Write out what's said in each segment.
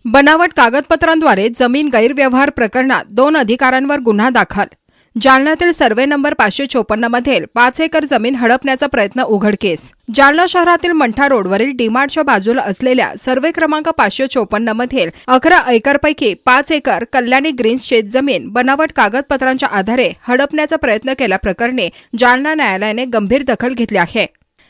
बनावट कागदपत्रांद्वारे जमीन गैरव्यवहार प्रकरणात 2 अधिकाऱ्यांवर गुन्हा दाखल. जालन्यातील सर्वे नंबर 554 मधील 5 एकर जमीन हडपण्याचा प्रयत्न उघडकीस. जालना शहरातील मंठा रोडवरील डीमार्टच्या बाजूला असलेल्या सर्वे क्रमांक 554 मधील 11 एकरपैकी 5 एकर कल्याणी ग्रीन्स शेतजमीन बनावट कागदपत्रांच्या आधारे हडपण्याचा प्रयत्न केल्याप्रकरणी जालना न्यायालयाने गंभीर दखल घेतली आहे.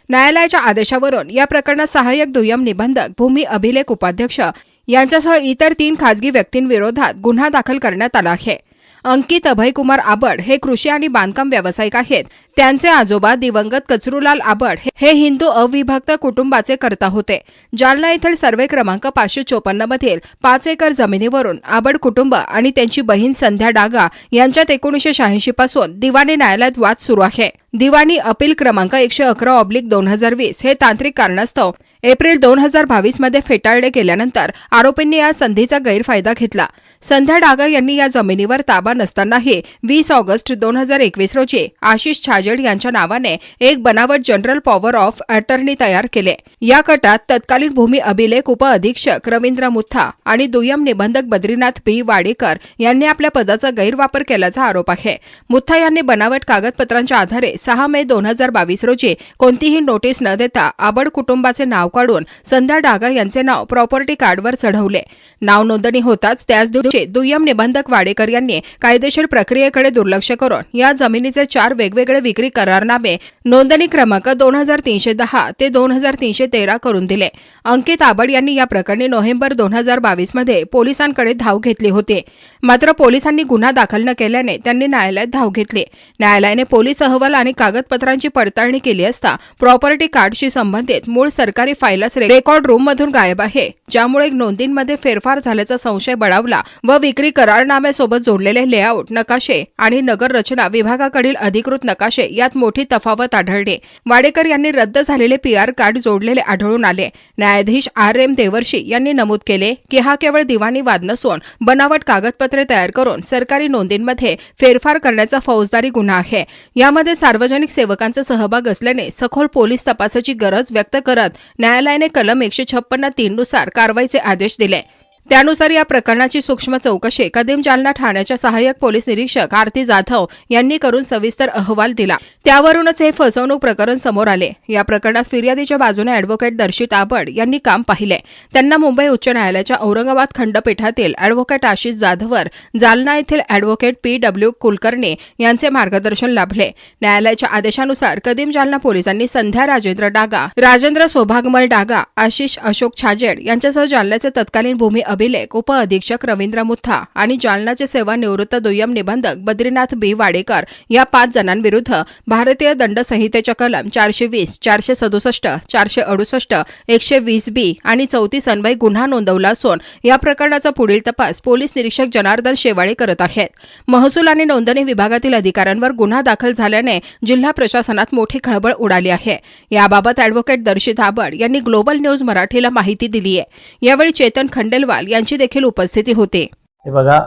न्यायालयाच्या आदेशावरून या प्रकरणात सहाय्यक दुय्यम निबंधक भूमी अभिलेख उपाध्यक्ष यांच्यासह इतर 3 खासगी व्यक्तींविरोधात गुन्हा दाखल करण्यात आला आहे. अंकित अभयकुमार आबड हे कृषी आणि बांधकाम व्यावसायिक आहेत. त्यांचे आजोबा दिवंगत कचरूलाल आबड हे हिंदू अविभक्त कुटुंबाचे कर्ता होते. जालना येथील सर्वे क्रमांक 554 मधील 5 एकर जमिनीवरून आबड कुटुंब आणि त्यांची बहीण संध्या डागा यांच्यात 1986 पासून दिवाणी न्यायालयात वाद सुरू आहे. दिवाणी अपील क्रमांक 111/2020 हे तांत्रिक कारणास्तव एप्रिल 2022 मध्ये फेटाळले गेल्यानंतर आरोपींनी या संधीचा गैरफायदा घेतला. संध्या डागा यांनी या जमिनीवर ताबा नसतानाही 20 ऑगस्ट 2021 रोजी आशिष छाजेड यांच्या नावाने एक बनावट जनरल पॉवर ऑफ अटर्नी तयार केले. या कटात तत्कालीन भूमी अभिलेख उपअधीक्षक रवींद्र मुथा आणि दुय्यम निबंधक बद्रीनाथ बी वाडेकर यांनी आपल्या पदाचा गैरवापर केल्याचा आरोप आहे. मुथा यांनी बनावट कागदपत्रांच्या आधारे 6 मे 2022 रोजी कोणतीही नोटीस न देता आबड कुटुंबाचे नाव काढून संध्या डागा यांचे नाव प्रॉपर्टी कार्डवर चढवले. नाव नोंदणी होताच त्याच दिवशी दुय्यम निबंधक वाडेकर यांनी कायदेशीर प्रक्रियेकडे दुर्लक्ष करून या जमिनीचे 4 वेगवेगळे विक्री करारनामे नोंदणी क्रमांक 2310 ते 2313 करून दिले. अंकित आबड यांनी या प्रकरणी नोव्हेंबर 2022 मध्ये पोलिसांकडे धाव घेतली होती. मात्र पोलिसांनी गुन्हा दाखल न केल्याने त्यांनी न्यायालयात धाव घेतली. न्यायालयाने पोलीस अहवाल आणि कागदपत्रांची पडताळणी केली असता प्रॉपर्टी कार्डशी संबंधित मूळ सरकारी फाईलच रेकॉर्ड रूममधून गायब आहे, ज्यामुळे नोंदींमध्ये फेरफार झाल्याचा संशय बळावला व विक्री करारनाम्यासोबत जोडलेले लेआउट नकाशे आणि नगर रचना विभागाकडील अधिकृत नकाशे यात मोठी तफावत आढळली. वाडेकर यांनी रद्द झालेले PR कार्ड जोडलेले आढळून आले. न्यायाधीश RM देवर्षी यांनी नमूद केले की हा केवळ दिवाणी वाद नसून बनावट कागदपत्रे तयार करून सरकारी नोंदींमध्ये फेरफार करण्याचा फौजदारी गुन्हा आहे. यामध्ये सार्वजनिक सेवकांचा सहभाग असल्याने सखोल पोलीस तपासाची गरज व्यक्त करत न्यायालयाने कलम 156(3) नुसार कारवाईचे आदेश दिले. त्यानुसार या प्रकरणाची सूक्ष्म चौकशी कदीम जालना ठाण्याच्या सहाय्यक पोलीस निरीक्षक आरती जाधव यांनी करून सविस्तर अहवाल दिला. त्यावरूनच हे फसवणूक प्रकरण समोर आले. या प्रकरणात फिर्यादीच्या बाजूने अॅडव्होकेट दर्शित आबड यांनी काम पाहिले. त्यांना मुंबई उच्च न्यायालयाच्या औरंगाबाद खंडपीठातील अॅडव्होकेट आशिष जाधवर, जालना येथील अॅडव्होकेट PW कुलकर्णी यांचे मार्गदर्शन लाभले. न्यायालयाच्या आदेशानुसार कदीम जालना पोलिसांनी संध्या राजेंद्र डागा, राजेंद्र सौभागमल डागा, आशिष अशोक छाजेड यांच्यासह जालन्याचे तत्कालीन भूमी अभिलेख उपअधीक्षक रवींद्र मुथा आणि जालनाचे सेवानिवृत्त दुय्यम निबंधक बद्रीनाथ बी वाडेकर या 5 जणांविरुद्ध भारतीय दंड संहितेच्या कलम 420, 467, 468, 120B आणि 34 अन्वये गुन्हा नोंदवला असून या प्रकरणाचा पुढील तपास पोलीस निरीक्षक जनार्दन शेवाळे करत आहेत. महसूल आणि नोंदणी विभागातील अधिकाऱ्यांवर गुन्हा दाखल झाल्याने जिल्हा प्रशासनात मोठी खळबळ उडाली आहे. याबाबत अॅडव्होकेट दर्शित आबड यांनी ग्लोबल न्यूज मराठीला माहिती दिली आहे. यावेळी चेतन खंडेलवाल यांची देखील उपस्थिती होती. हे बघा,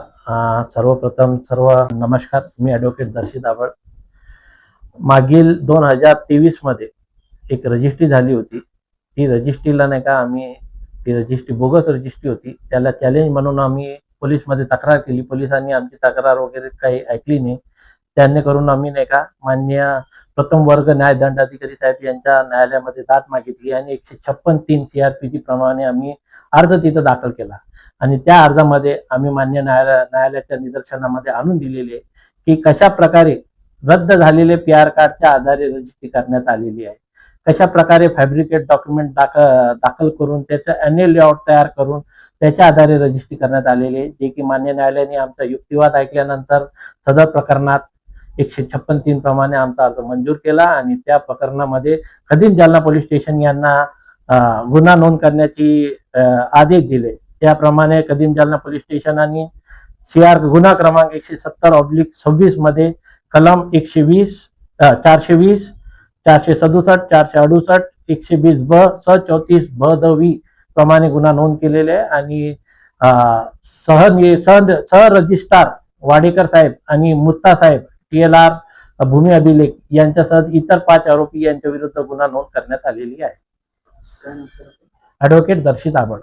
सर्वप्रथम नमस्कार. मी ॲडव्होकेट दर्शित आबड. मागील 2023 मध्ये एक रजिस्ट्री झाली होती. ती रजिस्ट्रीला नाही का ती रजिस्ट्री बोगस रजिस्ट्री होती. त्याला चॅलेंज म्हणून आम्ही पोलीसमध्ये तक्रार केली. पोलिसांनी आमची तक्रार वगैरे काही ऐकली नाही. त्यांनी करून आम्ही नाही का माननीय प्रथम वर्ग न्यायदंडाधिकारी साहेब यांच्या न्यायालयामध्ये दाद मागितली आणि 156(3) CRPC प्रमाणे आम्ही अर्ज तिथं दाखल केला आणि त्या अर्जामध्ये आम्ही मान्य न्यायालयाच्या निदर्शनामध्ये आणून दिलेले की कशा प्रकारे रद्द झालेले PR कार्डच्या आधारे रजिस्ट्री करण्यात आलेली आहे, कशा प्रकारे फॅब्रिकेट डॉक्युमेंट दाखल करून त्याचं ॲन्युअल लेआउट तयार करून त्याच्या आधारे रजिस्ट्री करण्यात आलेली आहे, जे की मान्य न्यायालयाने आमचा युक्तिवाद ऐकल्यानंतर सदर प्रकरणात 156(3) प्रमाणे आमचा अर्ज मंजूर केला आणि त्या प्रकरणामध्ये कदीम जालना पोलीस स्टेशन यांना गुन्हा नोंद करण्याची आदेश दिले. त्याप्रमाणे कदीम जालना पोलीस स्टेशनाने गुन्हा क्रमांक 170/26 मध्ये कलम 120, 420, 467, 468, 120B, 34B प्रमाणे गुन्हा नोंद केलेले आहे आणि सह रजिस्ट्रार वाडेकर साहेब आणि मुत्ता साहेब TLR भूमी अभिलेख यांच्यासह इतर 5 आरोपी यांच्या विरुद्ध गुन्हा नोंद करण्यात आलेली आहे. ॲडव्होकेट दर्शित आबड.